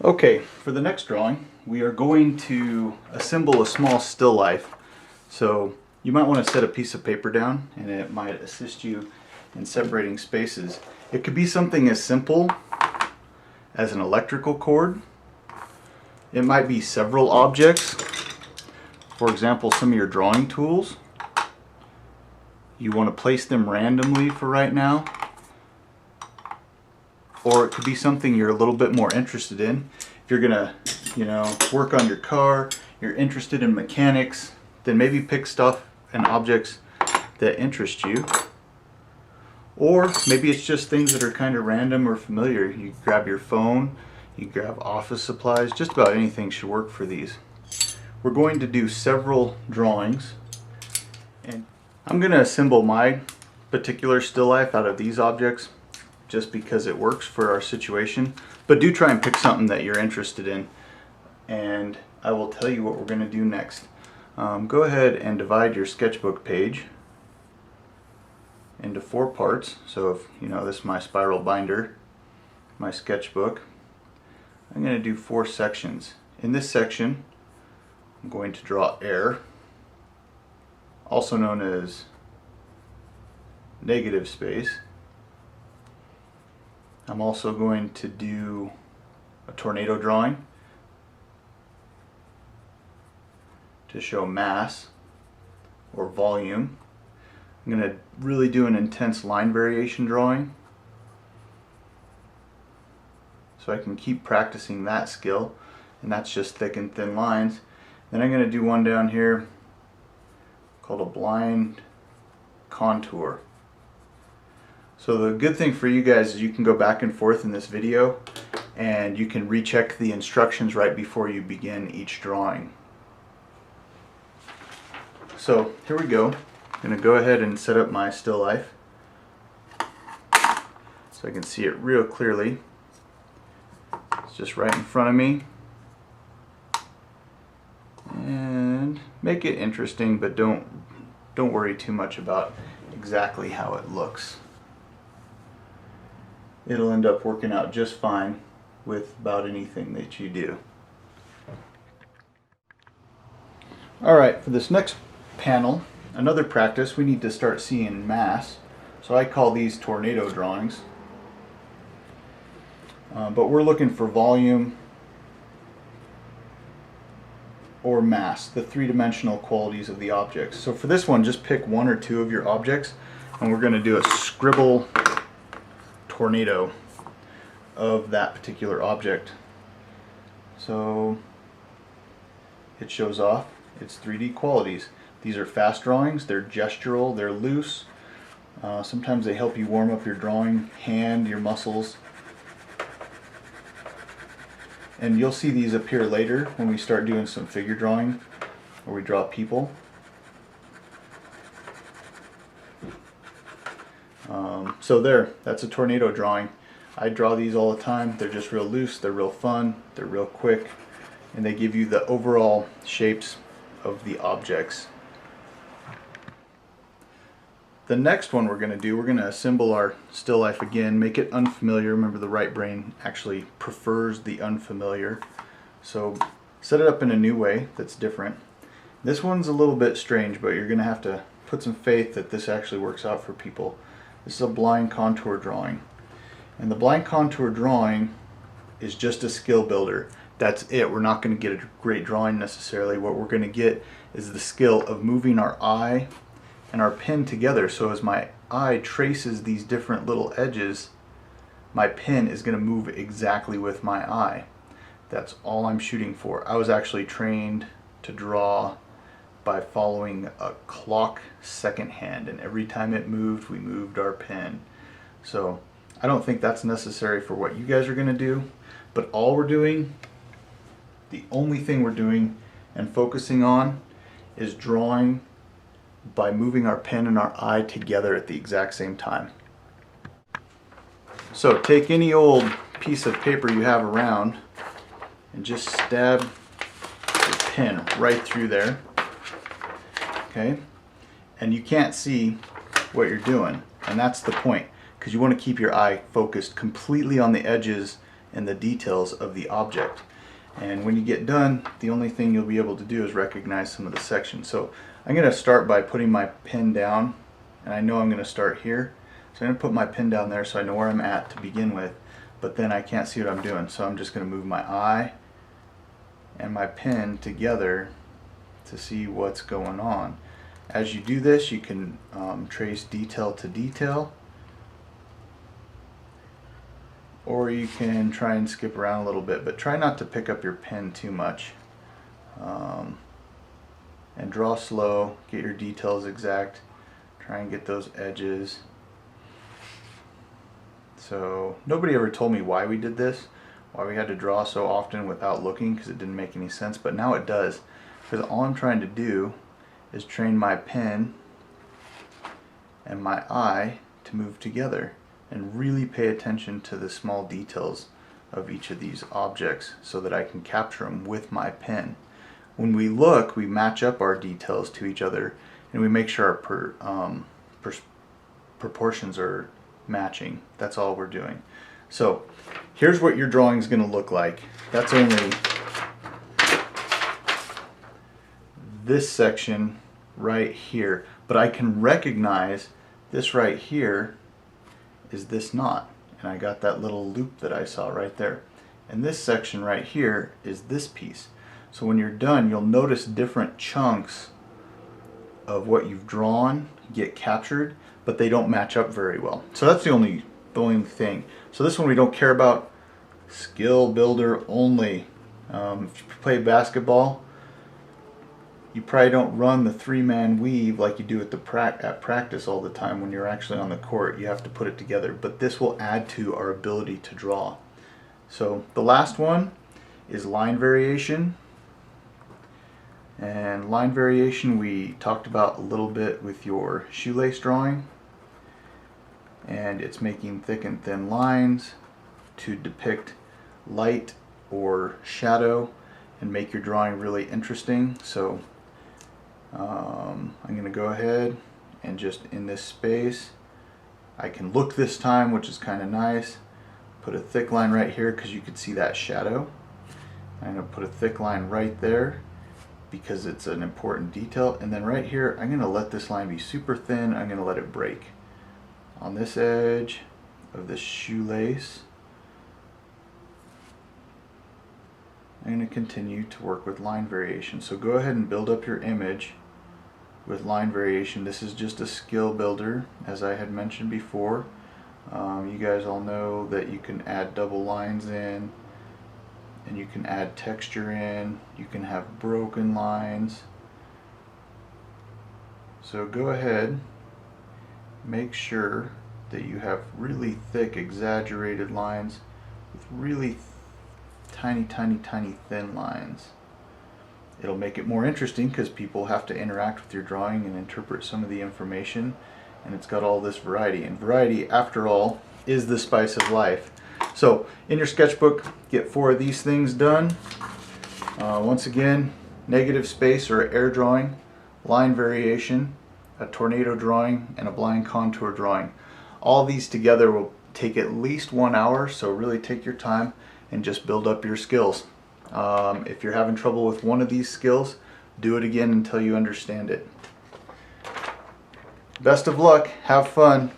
Okay, for the next drawing, we are going to assemble a small still life. So you might want to set a piece of paper down and it might assist you in separating spaces. It could be something as simple as an electrical cord. It might be several objects. For example, some of your drawing tools. You want to place them randomly for right now. Or it could be something you're a little bit more interested in. If you're gonna, work on your car, you're interested in mechanics, then maybe pick stuff and objects that interest you. Or maybe it's just things that are kind of random or familiar. You grab your phone, you grab office supplies, just about anything should work for these. We're going to do several drawings, and I'm going to assemble my particular still life out of these objects just because it works for our situation. But do try and pick something that you're interested in, and I will tell you what we're going to do next. Go ahead and divide your sketchbook page into 4 parts. So if this is my spiral binder, my sketchbook, I'm going to do 4 sections. In this section, I'm going to draw air, also known as negative space. I'm also going to do a tornado drawing to show mass or volume. I'm going to really do an intense line variation drawing so I can keep practicing that skill, and that's just thick and thin lines. Then I'm going to do one down here called a blind contour. So the good thing for you guys is you can go back and forth in this video and you can recheck the instructions right before you begin each drawing. So here we go. I'm going to go ahead and set up my still life so I can see it real clearly. It's just right in front of me. And make it interesting, but don't worry too much about exactly how it looks. It'll end up working out just fine with about anything that you do. Alright, for this next panel, another practice, we need to start seeing mass. So I call these tornado drawings. But we're looking for volume or mass, the 3-dimensional qualities of the objects. So for this one, just pick 1 or 2 of your objects, and we're going to do a scribble tornado of that particular object. So it shows off its 3D qualities. These are fast drawings, they're gestural, they're loose. Sometimes they help you warm up your drawing hand, your muscles. And you'll see these appear later when we start doing some figure drawing where we draw people. So there, that's a tornado drawing. I draw these all the time. They're just real loose, they're real fun, they're real quick, and they give you the overall shapes of the objects. The next one we're going to assemble our still life again, make it unfamiliar. Remember, the right brain actually prefers the unfamiliar. So set it up in a new way that's different. This one's a little bit strange, but you're going to have to put some faith that this actually works out for people. This is a blind contour drawing. And the blind contour drawing is just a skill builder. That's it. We're not going to get a great drawing necessarily. What we're going to get is the skill of moving our eye and our pen together, so as my eye traces these different little edges, my pen is going to move exactly with my eye. That's all I'm shooting for. I was actually trained to draw by following a clock second hand, and every time it moved, we moved our pen. So I don't think that's necessary for what you guys are going to do, but all we're doing, the only thing we're doing and focusing on is drawing by moving our pen and our eye together at the exact same time. So take any old piece of paper you have around and just stab your pen right through there. Okay? And you can't see what you're doing, and that's the point, because you want to keep your eye focused completely on the edges and the details of the object. And when you get done, the only thing you'll be able to do is recognize some of the sections. So I'm going to start by putting my pen down, and I know I'm going to start here. So I'm going to put my pen down there so I know where I'm at to begin with, but then I can't see what I'm doing. So I'm just going to move my eye and my pen together to see what's going on. As you do this, you can trace detail to detail, or you can try and skip around a little bit, but try not to pick up your pen too much. And draw slow, get your details exact, try and get those edges. So nobody ever told me why we did this, why we had to draw so often without looking, because it didn't make any sense, but now it does, because all I'm trying to do is train my pen and my eye to move together and really pay attention to the small details of each of these objects so that I can capture them with my pen. When we look, we match up our details to each other and we make sure our proportions are matching. That's all we're doing. So here's what your drawing is going to look like. That's only this section right here, but I can recognize this right here is this knot, and I got that little loop that I saw right there, and this section right here is this piece. So when you're done, you'll notice different chunks of what you've drawn get captured, but they don't match up very well. So that's the only thing. So this one we don't care about. Skill builder only. If you play basketball, you probably don't run the three-man weave like you do at practice all the time when you're actually on the court. You have to put it together, but this will add to our ability to draw. So the last one is line variation. And line variation we talked about a little bit with your shoelace drawing. And it's making thick and thin lines to depict light or shadow and make your drawing really interesting. So I'm going to go ahead and just in this space, I can look this time, which is kind of nice. Put a thick line right here because you could see that shadow. I'm going to put a thick line right there because it's an important detail. And then right here, I'm going to let this line be super thin. I'm going to let it break on this edge of the shoelace. I'm going to continue to work with line variation. So go ahead and build up your image with line variation. This is just a skill builder, as I had mentioned before. You guys all know that you can add double lines in, and you can add texture in. You can have broken lines. So go ahead, make sure that you have really thick, exaggerated lines with really tiny, tiny, tiny thin lines. It'll make it more interesting because people have to interact with your drawing and interpret some of the information, and it's got all this variety. And variety, after all, is the spice of life. So in your sketchbook, get 4 of these things done. Once again, negative space or air drawing, line variation, a tornado drawing, and a blind contour drawing. All these together will take at least 1 hour, so really take your time and just build up your skills. If you're having trouble with one of these skills, do it again until you understand it. Best of luck, have fun.